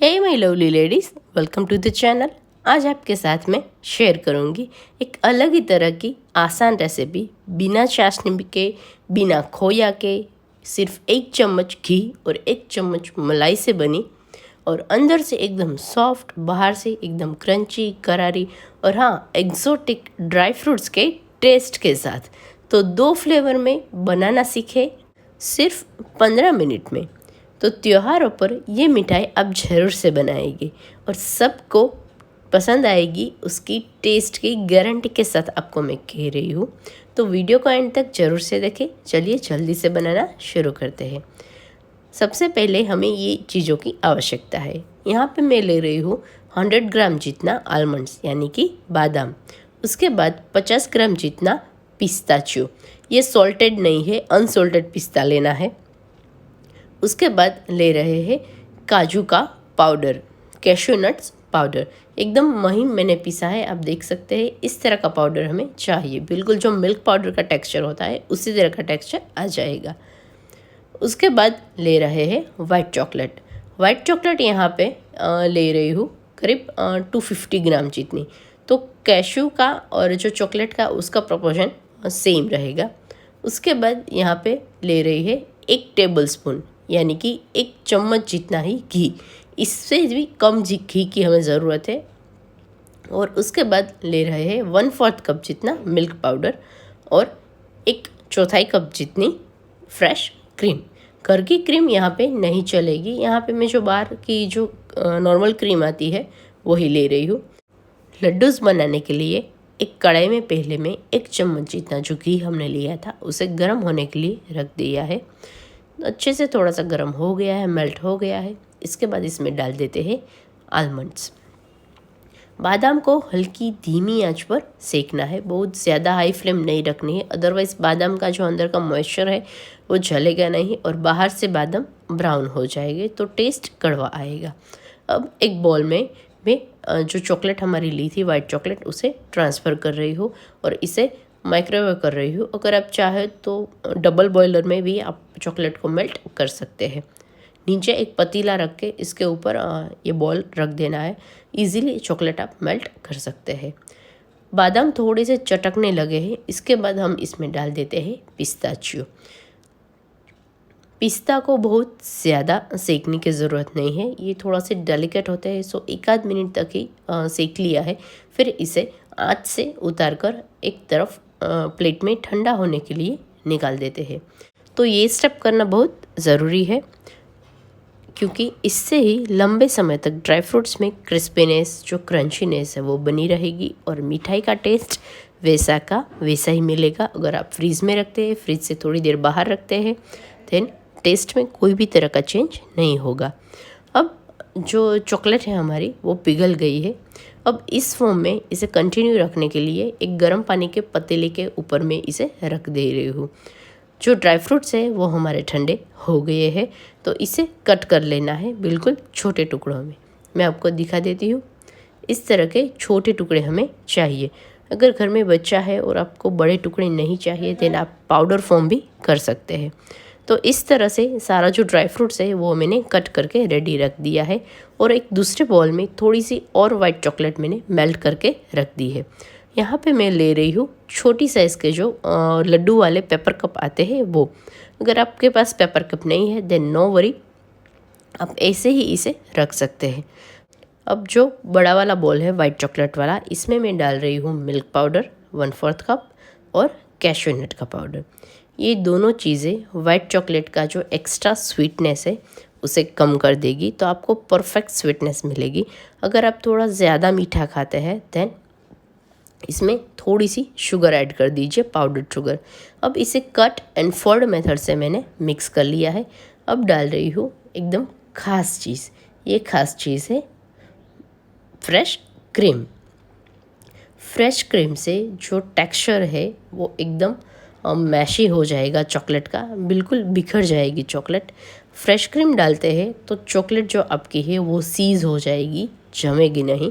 Hey my lovely ladies, welcome to the channel. आज आपके साथ में शेयर करूंगी एक अलग ही तरह की आसान रेसिपी, बिना चाशनी के, बिना खोया के, सिर्फ 1 चम्मच घी और 1 चम्मच मलाई से बनी और अंदर से एकदम सॉफ्ट, बाहर से एकदम क्रंची, करारी और हाँ, एक्जोटिक ड्राई फ्रूट्स के टेस्ट के साथ। तो 2 फ्लेवर में बनाना सीखे सिर्फ 15 मिनट में। तो त्योहारों पर ये मिठाई आप ज़रूर से बनाएगी और सबको पसंद आएगी। उसकी टेस्ट की गारंटी के साथ आपको मैं कह रही हूँ। तो वीडियो को एंड तक ज़रूर से देखें। चलिए जल्दी से बनाना शुरू करते हैं। सबसे पहले हमें ये चीज़ों की आवश्यकता है। यहाँ पे मैं ले रही हूँ 100 ग्राम जितना आलमंड्स यानी कि बादाम। उसके बाद 50 ग्राम जितना पिस्ताचियो। ये सॉल्टेड नहीं है, अनसॉल्टेड पिस्ता लेना है। उसके बाद ले रहे हैं काजू का पाउडर, कैशू नट्स पाउडर। एकदम महीन मैंने पिसा है, आप देख सकते हैं। इस तरह का पाउडर हमें चाहिए, बिल्कुल जो मिल्क पाउडर का टेक्सचर होता है उसी तरह का टेक्सचर आ जाएगा। उसके बाद ले रहे हैं वाइट चॉकलेट। वाइट चॉकलेट यहाँ पे ले रही हूँ करीब 250 ग्राम जितनी। तो कैशू का और जो चॉकलेट का उसका प्रोपोर्शन सेम रहेगा। उसके बाद यहाँ पे ले रही है 1 टेबल स्पून यानी कि 1 चम्मच जितना ही घी। इससे भी कम घी की हमें ज़रूरत है। और उसके बाद ले रहे हैं 1/4 कप जितना मिल्क पाउडर और 1/4 कप जितनी फ्रेश क्रीम। घर की क्रीम यहाँ पे नहीं चलेगी, यहाँ पे मैं जो बाहर की जो नॉर्मल क्रीम आती है वही ले रही हूँ। लड्डूस बनाने के लिए एक कढ़ाई में पहले में 1 चम्मच जितना जो घी हमने लिया था उसे गर्म होने के लिए रख दिया है। अच्छे से थोड़ा सा गर्म हो गया है, मेल्ट हो गया है। इसके बाद इसमें डाल देते हैं आलमंड्स। बादाम को हल्की धीमी आंच पर सेकना है, बहुत ज़्यादा हाई फ्लेम नहीं रखनी है, अदरवाइज़ बादाम का जो अंदर का मॉइस्चर है वो जलेगा नहीं और बाहर से बादाम ब्राउन हो जाएंगे तो टेस्ट कड़वा आएगा। अब एक बॉल में मैं जो चॉकलेट हमारी ली थी वाइट चॉकलेट उसे ट्रांसफ़र कर रही हूँ और इसे माइक्रोवेव कर रही हूँ। अगर आप चाहे तो डबल बॉयलर में भी आप चॉकलेट को मेल्ट कर सकते हैं। नीचे एक पतीला रख के इसके ऊपर ये बॉल रख देना है। इजीली चॉकलेट आप मेल्ट कर सकते हैं। बादाम थोड़े से चटकने लगे हैं, इसके बाद हम इसमें डाल देते हैं पिस्ताचियो। पिस्ता को बहुत ज़्यादा सेकने की ज़रूरत नहीं है, ये थोड़ा से डेलिकेट होते हैं, सो 1 मिनट तक ही सेक लिया है। फिर इसे आँच से उतार कर एक तरफ प्लेट में ठंडा होने के लिए निकाल देते हैं। तो ये स्टेप करना बहुत ज़रूरी है क्योंकि इससे ही लंबे समय तक ड्राई फ्रूट्स में क्रिस्पीनेस, जो क्रंचीनेस है वो बनी रहेगी और मिठाई का टेस्ट वैसा का वैसा ही मिलेगा। अगर आप फ्रीज में रखते हैं, फ्रिज से थोड़ी देर बाहर रखते हैं, देन टेस्ट में कोई भी तरह का चेंज नहीं होगा। अब जो चॉकलेट है हमारी वो पिघल गई है। अब इस फॉर्म में इसे कंटिन्यू रखने के लिए एक गर्म पानी के पतीले के ऊपर में इसे रख दे रही हूँ। जो ड्राई फ्रूट्स है वो हमारे ठंडे हो गए हैं, तो इसे कट कर लेना है बिल्कुल छोटे टुकड़ों में। मैं आपको दिखा देती हूँ, इस तरह के छोटे टुकड़े हमें चाहिए। अगर घर में बच्चा है और आपको बड़े टुकड़े नहीं चाहिए देन आप पाउडर फॉर्म भी कर सकते हैं। तो इस तरह से सारा जो ड्राई फ्रूट्स है वो मैंने कट करके रेडी रख दिया है और एक दूसरे बॉल में थोड़ी सी और वाइट चॉकलेट मैंने मेल्ट करके रख दी है। यहाँ पे मैं ले रही हूँ छोटी साइज़ के जो लड्डू वाले पेपर कप आते हैं वो। अगर आपके पास पेपर कप नहीं है देन नो वरी, आप ऐसे ही इसे रख सकते हैं। अब जो बड़ा वाला बॉल है वाइट चॉकलेट वाला, इसमें मैं डाल रही हूँ मिल्क पाउडर 1/4 कप और कैशू नट का पाउडर। ये दोनों चीज़ें वाइट चॉकलेट का जो एक्स्ट्रा स्वीटनेस है उसे कम कर देगी, तो आपको परफेक्ट स्वीटनेस मिलेगी। अगर आप थोड़ा ज़्यादा मीठा खाते हैं देन इसमें थोड़ी सी शुगर ऐड कर दीजिए, पाउडर शुगर। अब इसे कट एंड फोल्ड मेथड से मैंने मिक्स कर लिया है। अब डाल रही हूँ एकदम खास चीज़, ये खास चीज़ है फ्रेश क्रीम। फ्रेश क्रीम से जो टेक्सचर है वो एकदम मैशी हो जाएगा चॉकलेट का, बिल्कुल बिखर जाएगी चॉकलेट। फ्रेश क्रीम डालते हैं तो चॉकलेट जो आपकी है वो सीज हो जाएगी, जमेगी नहीं।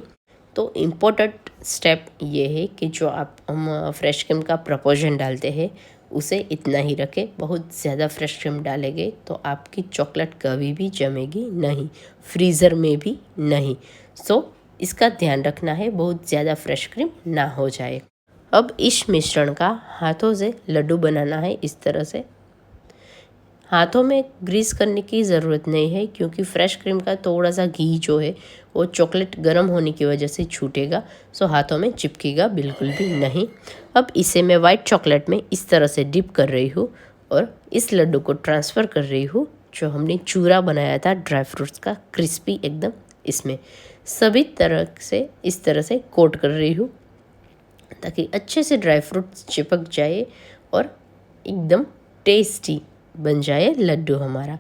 तो इम्पोर्टेंट स्टेप ये है कि जो आप हम फ्रेश क्रीम का प्रपोर्शन डालते हैं उसे इतना ही रखें। बहुत ज़्यादा फ्रेश क्रीम डालेंगे तो आपकी चॉकलेट कभी भी जमेगी नहीं, फ्रीज़र में भी नहीं। सो इसका ध्यान रखना है बहुत ज़्यादा फ्रेश क्रीम ना हो जाए। अब इस मिश्रण का हाथों से लड्डू बनाना है। इस तरह से हाथों में ग्रीस करने की ज़रूरत नहीं है, क्योंकि फ्रेश क्रीम का थोड़ा सा घी जो है वो चॉकलेट गर्म होने की वजह से छूटेगा, सो हाथों में चिपकेगा बिल्कुल भी नहीं। अब इसे मैं वाइट चॉकलेट में इस तरह से डिप कर रही हूँ और इस लड्डू को ट्रांसफ़र कर रही हूँ जो हमने चूरा बनाया था ड्राई फ्रूट्स का क्रिस्पी एकदम, इसमें सभी तरह से इस तरह से कोट कर रही हूँ ताकि अच्छे से ड्राई फ्रूट्स चिपक जाए और एकदम टेस्टी बन जाए लड्डू हमारा।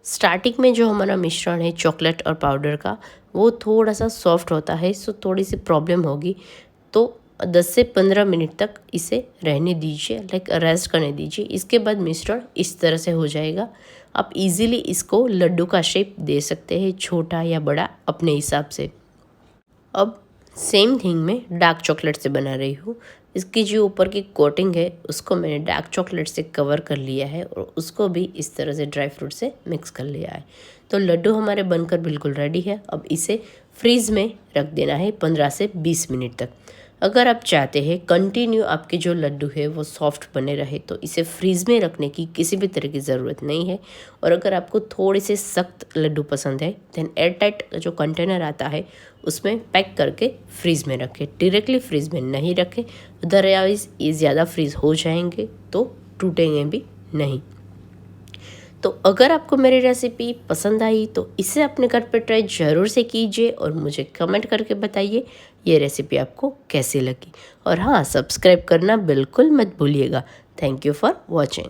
स्टार्टिंग में जो हमारा मिश्रण है चॉकलेट और पाउडर का वो थोड़ा सा सॉफ्ट होता है, सो थोड़ी सी प्रॉब्लम होगी, तो 10 से 15 मिनट तक इसे रहने दीजिए, लाइक रेस्ट करने दीजिए। इसके बाद मिश्रण इस तरह से हो जाएगा। आप इजीली इसको लड्डू का शेप दे सकते हैं, छोटा या बड़ा अपने हिसाब से। अब सेम थिंग मैं डार्क चॉकलेट से बना रही हूँ। इसकी जो ऊपर की कोटिंग है उसको मैंने डार्क चॉकलेट से कवर कर लिया है और उसको भी इस तरह से ड्राई फ्रूट से मिक्स कर लिया है। तो लड्डू हमारे बनकर बिल्कुल रेडी है। अब इसे फ्रीज़ में रख देना है 15 से 20 मिनट तक। अगर आप चाहते हैं कंटिन्यू आपके जो लड्डू है वो सॉफ्ट बने रहे तो इसे फ्रीज़ में रखने की किसी भी तरह की ज़रूरत नहीं है। और अगर आपको थोड़े से सख्त लड्डू पसंद है देन एयरटाइट जो कंटेनर आता है उसमें पैक करके फ्रीज़ में रखें, डायरेक्टली फ्रीज़ में नहीं रखें, अदरवाइज़ ये ज़्यादा फ्रीज़ हो जाएंगे तो टूटेंगे भी नहीं। तो अगर आपको मेरी रेसिपी पसंद आई तो इसे अपने घर पर ट्राई ज़रूर से कीजिए और मुझे कमेंट करके बताइए ये रेसिपी आपको कैसी लगी। और हाँ, सब्सक्राइब करना बिल्कुल मत भूलिएगा। Thank you for watching.